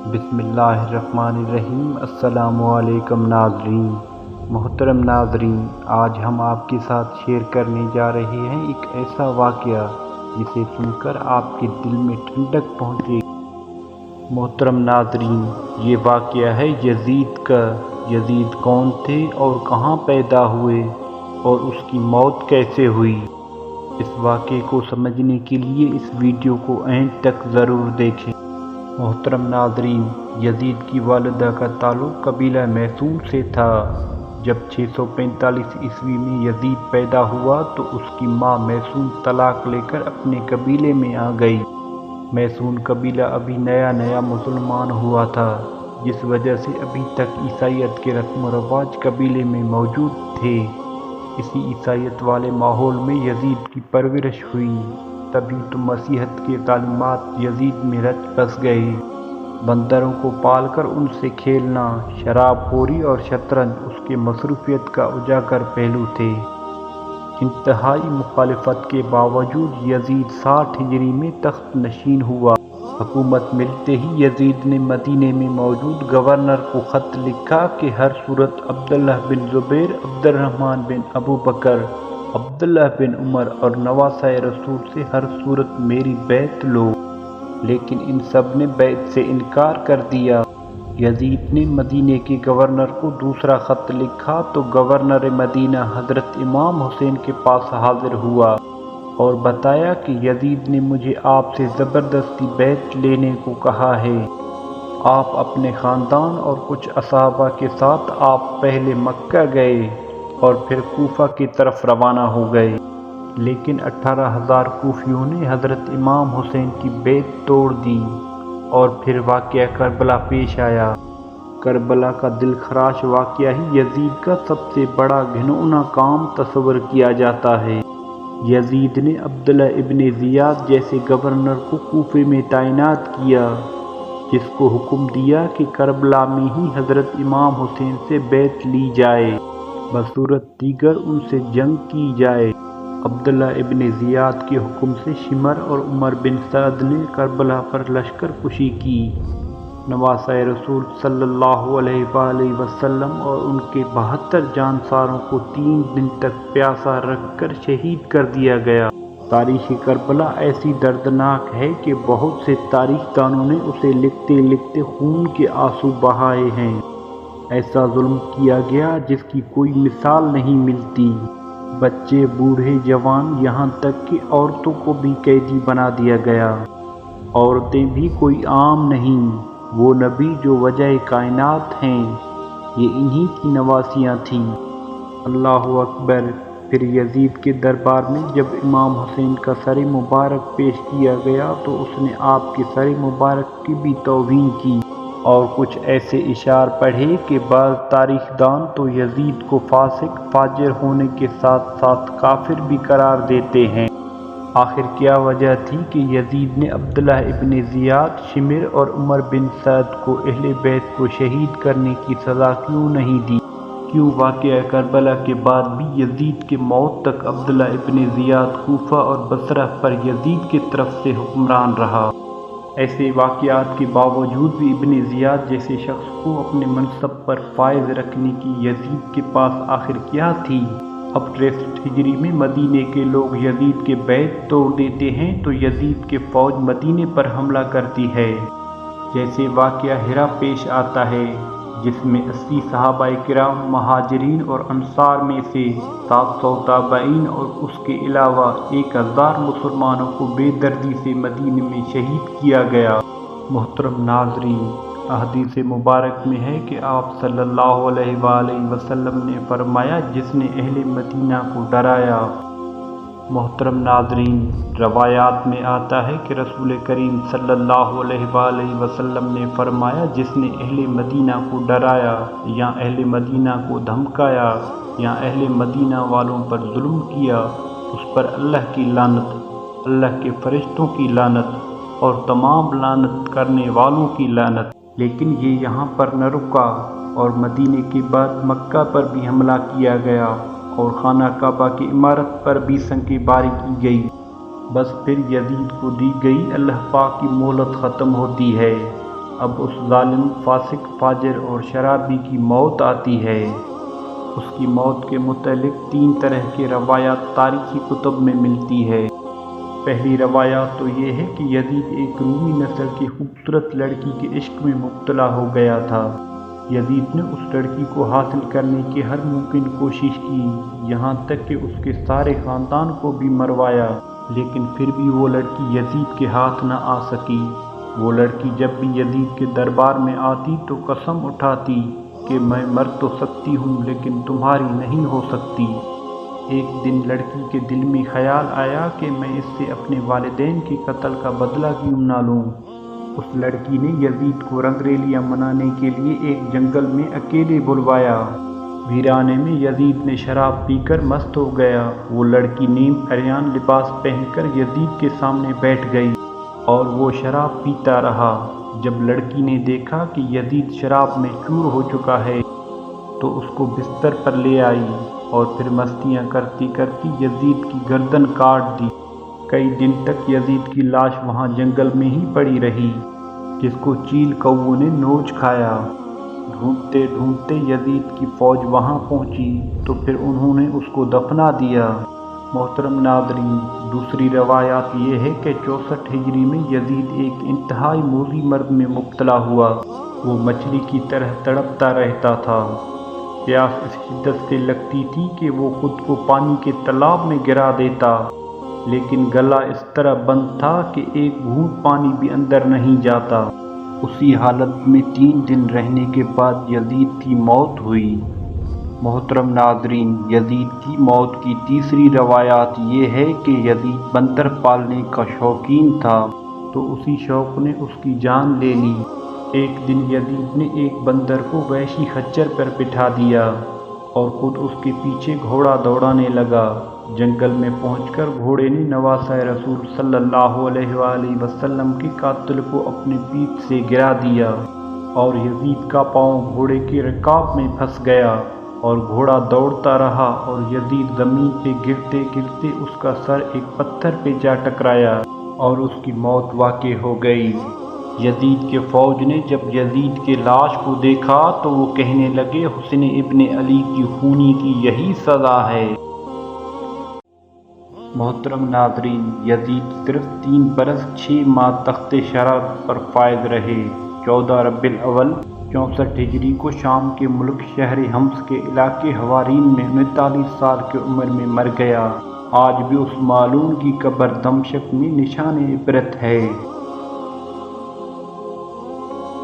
बिस्मिल्लाहिर्रहमानिर्रहीम। अस्सलामु अलैकुम नाज़रीन। मोहतरम नाज़रीन, आज हम आपके साथ शेयर करने जा रहे हैं एक ऐसा वाक़या जिसे सुनकर आपके दिल में ठंडक पहुँचेगी। मोहतरम नाज़रीन, ये वाक़या है यज़ीद का। यज़ीद कौन थे और कहाँ पैदा हुए और उसकी मौत कैसे हुई? इस वाक़े को समझने के लिए इस वीडियो को एंड तक ज़रूर देखें। मोहतरम नाज़रीन, यज़ीद की वालिदा का ताल्लुक़ कबीला मैसूम से था। जब 645 ईस्वी में यज़ीद पैदा हुआ तो उसकी माँ मैसूम तलाक लेकर अपने कबीले में आ गई। मैसूम कबीला अभी नया नया मुसलमान हुआ था, जिस वजह से अभी तक ईसाईयत के रस्म व रवाज कबीले में मौजूद थे। इसी ईसाईयत वाले माहौल में यज़ीद की परवरिश हुई। तभी तो मसीहत के तालीमात यज़ीद में रच बस गए। बंदरों को पालकर उनसे खेलना, शराबखोरी और शतरंज उसके मसरूफियत का उजागर पहलू थे। इंतहाई मुखालिफत के बावजूद यज़ीद 60 हिजरी में तख्त नशीन हुआ। हुकूमत मिलते ही यज़ीद ने मदीने में मौजूद गवर्नर को ख़त लिखा कि हर सूरत अब्दुल्लाह बिन ज़ुबैर, अब्दुर्रहमान बिन अबू बकर, अब्दुल्लाह बिन उमर और नवासाए रसूल से हर सूरत मेरी बैत लो। लेकिन इन सब ने बैत से इनकार कर दिया। यज़ीद ने मदीने के गवर्नर को दूसरा ख़त लिखा तो गवर्नर मदीना हज़रत इमाम हुसैन के पास हाजिर हुआ और बताया कि यज़ीद ने मुझे आपसे ज़बरदस्ती बैत लेने को कहा है। आप अपने ख़ानदान और कुछ असहाबा के साथ आप पहले मक्का गए और फिर कूफा की तरफ रवाना हो गए। लेकिन 18,000 कूफियों ने हज़रत इमाम हुसैन की बैत तोड़ दी और फिर वाक़या करबला पेश आया। करबला का दिलखराश वाक़या ही यज़ीद का सबसे बड़ा घिनौना काम तस्वर किया जाता है। यज़ीद ने अब्दुल्लाह इब्न ज़ियाद जैसे गवर्नर को कूफे में तैनात किया, जिसको हुक्म दिया कि करबला में ही हज़रत इमाम हुसैन से बैत ली जाए, बसूरत दीगर उनसे जंग की जाए। अब्दुल्लाह इब्न ज़ियाद के हुक्म से शिमर और उमर बिन सअद ने करबला पर लश्कर कुशी की। नवासाए रसूल सल्लल्लाहु अलैहि वसल्लम और उनके 72 जानसारों को 3 दिन तक प्यासा रखकर शहीद कर दिया गया। तारीख़ करबला ऐसी दर्दनाक है कि बहुत से तारीख़दानों ने उसे लिखते लिखते खून के आंसू बहाए हैं। ऐसा जुल्म किया गया जिसकी कोई मिसाल नहीं मिलती। बच्चे, बूढ़े, जवान, यहाँ तक कि औरतों को भी कैदी बना दिया गया। औरतें भी कोई आम नहीं, वो नबी जो वजह कायनात हैं, ये इन्हीं की नवासियाँ थीं। अल्लाहु अकबर। फिर यज़ीद के दरबार में जब इमाम हुसैन का सर मुबारक पेश किया गया तो उसने आपके सर मुबारक की भी तौहीन की और कुछ ऐसे इशार पढ़े कि बाज़ तारीख़दान तो यज़ीद को फासिक, फाजिर होने के साथ साथ काफिर भी करार देते हैं। आखिर क्या वजह थी कि यज़ीद ने अब्दुल्लाह इब्न ज़ियाद, शिमर और उमर बिन सअद को अहले बैत को शहीद करने की सज़ा क्यों नहीं दी? क्यों वाक़या करबला के बाद भी यज़ीद के मौत तक अब्दुल्लाह इब्न ज़ियाद कूफा और बसरा पर यज़ीद की तरफ से हुक्मरान रहा? ऐसे वाक़यात के बावजूद भी इब्न ज़ियाद जैसे शख्स को अपने मनसब पर फायज़ रखने की यज़ीद के पास आखिर क्या थी? अब 63 हिजरी में मदीने के लोग यज़ीद के बैत तोड़ देते हैं तो यज़ीद के फ़ौज मदीने पर हमला करती है। जैसे वाक़या हिरा पेश आता है, जिसमें 80 सहाबाए किराम, महाजिरीन और अंसार में से 700 ताबईन और उसके अलावा 1000 मुसलमानों को बेदर्दी से मदीने में शहीद किया गया। मोहतरम नाज़रीन, अहदीस मुबारक में है कि आप सल्लल्लाहु अलैहि वसल्लम ने फरमाया, जिसने अहले मदीना को डराया। मोहतरम नाज़रीन, रवायात में आता है कि रसूल करीम सल्लल्लाहु अलैहि वसल्लम ने फरमाया, जिसने अहले मदीना को डराया या अहले मदीना को धमकाया या अहले मदीना वालों पर जुल्म किया, उस पर अल्लाह की लानत, अल्लाह के फरिश्तों की लानत और तमाम लानत करने वालों की लानत। लेकिन ये यहाँ पर न रुका और मदीने के बाद मक्का पर भी हमला किया गया और खाना काबा की इमारत पर भी संगीबारी की गई। बस फिर यज़ीद को दी गई अल्लाह पाक की मोहलत ख़त्म होती है। اب اس ظالم، فاسق، فاجر اور شرابی کی موت آتی ہے۔ اس کی موت کے متعلق 3 طرح کے روایات تاریخی کتب میں ملتی ہے۔ پہلی روایات تو یہ ہے کہ یزید ایک رومی نسل کی خوبصورت لڑکی کے عشق میں مبتلا ہو گیا تھا۔ یزید نے اس لڑکی کو حاصل کرنے کی ہر ممکن کوشش کی، یہاں تک کہ اس کے سارے خاندان کو بھی مروایا، لیکن پھر بھی وہ لڑکی یزید کے ہاتھ نہ آ سکی۔ وہ لڑکی جب بھی یزید کے دربار میں آتی تو قسم اٹھاتی کہ میں مر تو سکتی ہوں لیکن تمہاری نہیں ہو سکتی۔ ایک دن لڑکی کے دل میں خیال آیا کہ میں اس سے اپنے والدین کے قتل کا بدلہ کیوں نہ لوں۔ اس لڑکی نے یزید کو رنگریلیاں منانے کے لیے ایک جنگل میں اکیلے بلوایا۔ ویرانے میں یزید نے شراب پی کر مست ہو گیا۔ وہ لڑکی نیم عریان لباس پہن کر یزید کے سامنے بیٹھ گئی اور وہ شراب پیتا رہا۔ جب لڑکی نے دیکھا کہ یزید شراب میں چور ہو چکا ہے تو اس کو بستر پر لے آئی اور پھر مستیاں کرتی کرتی یزید کی گردن کاٹ دی۔ کئی دن تک یزید کی لاش وہاں جنگل میں ہی پڑی رہی، جس کو چیل کووں نے نوچ کھایا۔ ڈھونڈتے ڈھونڈتے یزید کی فوج وہاں پہنچی تو پھر انہوں نے اس کو دفنا دیا۔ محترم ناظرین، دوسری روایات یہ ہے کہ 64 ہجری میں یزید ایک انتہائی موذی مرض میں مبتلا ہوا۔ وہ مچھلی کی طرح تڑپتا رہتا تھا۔ پیاس اس شدت سے لگتی تھی کہ وہ خود کو پانی کے تالاب میں گرا دیتا، لیکن گلا اس طرح بند تھا کہ ایک گھونٹ پانی بھی اندر نہیں جاتا۔ اسی حالت میں 3 دن رہنے کے بعد یزید کی موت ہوئی۔ محترم ناظرین، یزید کی موت کی تیسری روایات یہ ہے کہ یزید بندر پالنے کا شوقین تھا تو اسی شوق نے اس کی جان لے لی۔ ایک دن یزید نے ایک بندر کو وحشی خچر پر بٹھا دیا اور خود اس کے پیچھے گھوڑا دوڑانے لگا۔ جنگل میں پہنچ کر گھوڑے نے نواسہ رسول صلی اللہ علیہ وآلہ وسلم کے قاتل کو اپنے پیٹھ سے گرا دیا اور یزید کا پاؤں گھوڑے کے رکاب میں پھنس گیا اور گھوڑا دوڑتا رہا اور یزید زمین پہ گرتے گرتے اس کا سر ایک پتھر پہ جا ٹکرایا اور اس کی موت واقع ہو گئی۔ یزید کے فوج نے جب یزید کے لاش کو دیکھا تو وہ کہنے لگے حسین ابن علی کی خونی کی یہی سزا ہے۔ محترم ناظرین، یزید صرف 3 برس 6 ماہ تخت شرعت پر فائز رہے۔ 14 ربیع الاول 64 ہجری کو شام کے ملک شہر حمص کے علاقے حوارین میں 39 سال کی عمر میں مر گیا۔ آج بھی اس معلوم کی قبر دمشق میں نشان عبرت ہے۔